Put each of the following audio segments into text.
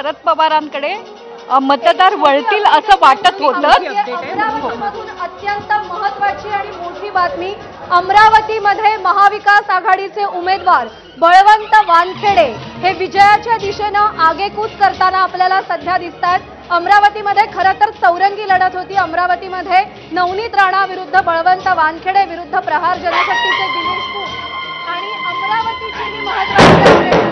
शरद पवारांकडे मतदार वळतील असं वाटत होतं। अमरावतीमधून अत्यंत महत्त्वाची आणि मोठी बातमी, अमरावतीमध्ये महाविकास आघाडीचे उमेदवार बळवंत वानखेडे हे विजयाच्या दिशेनं आगेकूच करताना आपल्याला सध्या दिसतात। अमरावतीमध्ये खरं तर चौरंगी लढत होती। अमरावतीमध्ये नवनीत राणा विरुद्ध बळवंत वानखेडे विरुद्ध प्रहार जनशक्तीचे दिनेश तूप आणि अमरावतीची ही महत्त्वाची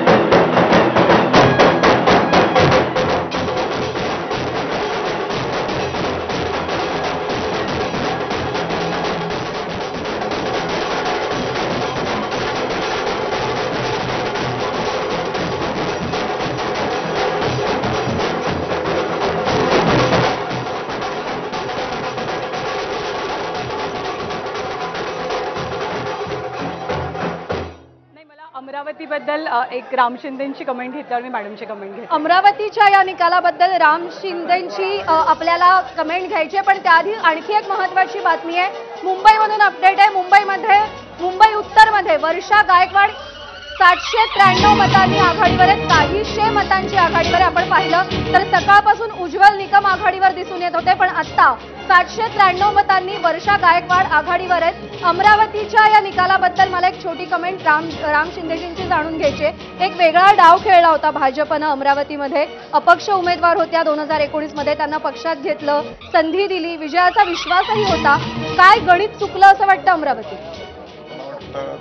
अमरावतीबद्दल एक राम शिंदेंची कमेंट घेतल्यावर मी मॅडमची कमेंट घेते। अमरावतीच्या या निकालाबद्दल राम शिंदेंची आपल्याला कमेंट घ्यायची आहे, पण त्याआधी आणखी एक महत्त्वाची बातमी आहे। मुंबईमधून अपडेट आहे। मुंबई उत्तरमध्ये वर्षा गायकवाड 793 मतांनी आघाडीवर आहेत। काहीशे मतांची आघाडीवर आपण पाहिलं तर सकाळपासून उज्ज्वल निकम आघाडीवर दिसून येत होते, पण आता 793 मतांनी वर्षा गायकवाड आघाडीवर आहेत। अमरावतीच्या या निकालाबद्दल मला एक छोटी कमेंट राम शिंदेजींची जाणून घ्यायची। एक वेगळा डाव खेळला होता भाजपनं अमरावतीमध्ये। अपक्ष उमेदवार होत्या 2019 मध्ये, त्यांना पक्षात घेतलं, संधी दिली, विजयाचा विश्वासही होता। काय गणित चुकलं असं वाटतं अमरावतीत?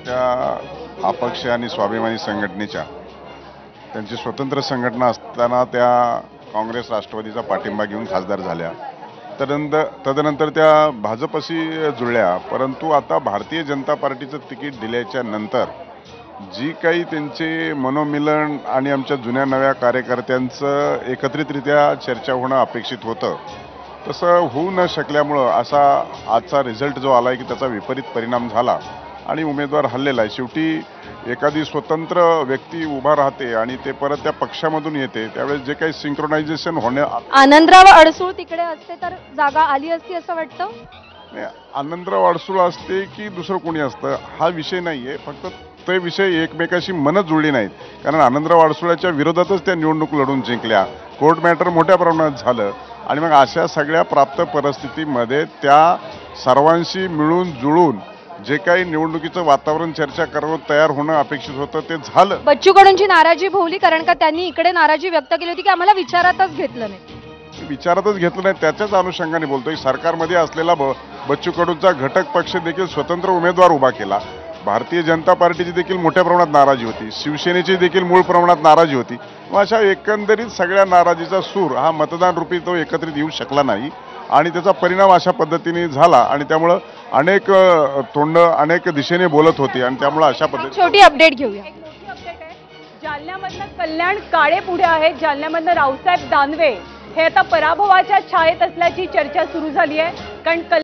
त्या अपक्ष आणि स्वाभिमानी संघटनेच्या त्यांची स्वतंत्र संघटना असताना त्या काँग्रेस राष्ट्रवादीचा पाठिंबा घेऊन खासदार झाल्या। तदनंतर त्या भाजपशी जुळल्या, परंतु आता भारतीय जनता पार्टीचं तिकीट दिल्याच्या नंतर जी काही त्यांचे मनोमिलन आणि आमच्या जुन्या नव्या कार्यकर्त्यांचं एकत्रितरित्या चर्चा होणं अपेक्षित होतं, तसं होऊ न शकल्यामुळं असा आजचा रिझल्ट जो आला की त्याचा विपरीत परिणाम झाला आणि उमेदवार हल्लेला आहे। शेवटी एखादी स्वतंत्र व्यक्ती उभा राहते आणि ते परत त्या पक्षामधून येते, त्यावेळेस जे काही सिंक्रोनायझेशन होणे, आनंदराव अडसूळ तिकडे असते तर जागा आली असती असं वाटतं? आनंदराव अडसूळ असते की दुसरं कोणी असतं हा विषय नाहीये, फक्त ते विषय एकमेकाशी मन जुळली नाहीत। कारण आनंदराव अडसूळाच्या विरोधातच त्या निवडणूक लढून जिंकल्या, कोर्ट मॅटर मोठ्या प्रमाणात झालं आणि मग अशा सगळ्या प्राप्त परिस्थितीमध्ये त्या सर्वांशी मिळून जुळून जे काही निवडणुकीचं वातावरण चर्चा करावं तयार होणं अपेक्षित होतं ते झालं। बच्चू कडूंची नाराजी भोवली, कारण का त्यांनी इकडे नाराजी व्यक्त केली होती की आम्हाला विचारातच घेतलं नाही। विचारातच घेतलं नाही त्याच्याच अनुषंगाने बोलतोय। सरकारमध्ये असलेला बच्चू कडूंचा घटक पक्ष देखील स्वतंत्र उमेदवार उभा केला। भारतीय जनता पार्टीची देखील मोठ्या प्रमाणात नाराजी होती, शिवसेनेची देखील मूळ प्रमाणात नाराजी होती। मग अशा एकंदरीत सगळ्या नाराजीचा सूर हा मतदान रूपी तो एकत्रित येऊ शकला नाही आणि त्याचा परिणाम अशा पद्धतीने झाला आणि त्यामुळं अनेक तोंड अनेक दिशेने बोलत होती आणि त्यामुळे अशा पद्धतीने छोटी अपडेट घेऊया। एक मोठी अपडेट आहे, जालन्यामधनं कल्याण काळे पुढे आहेत। जालन्यामधनं रावसाहेब दानवे हे आता पराभवाच्या छायेत असल्याची चर्चा सुरू झाली आहे, कारण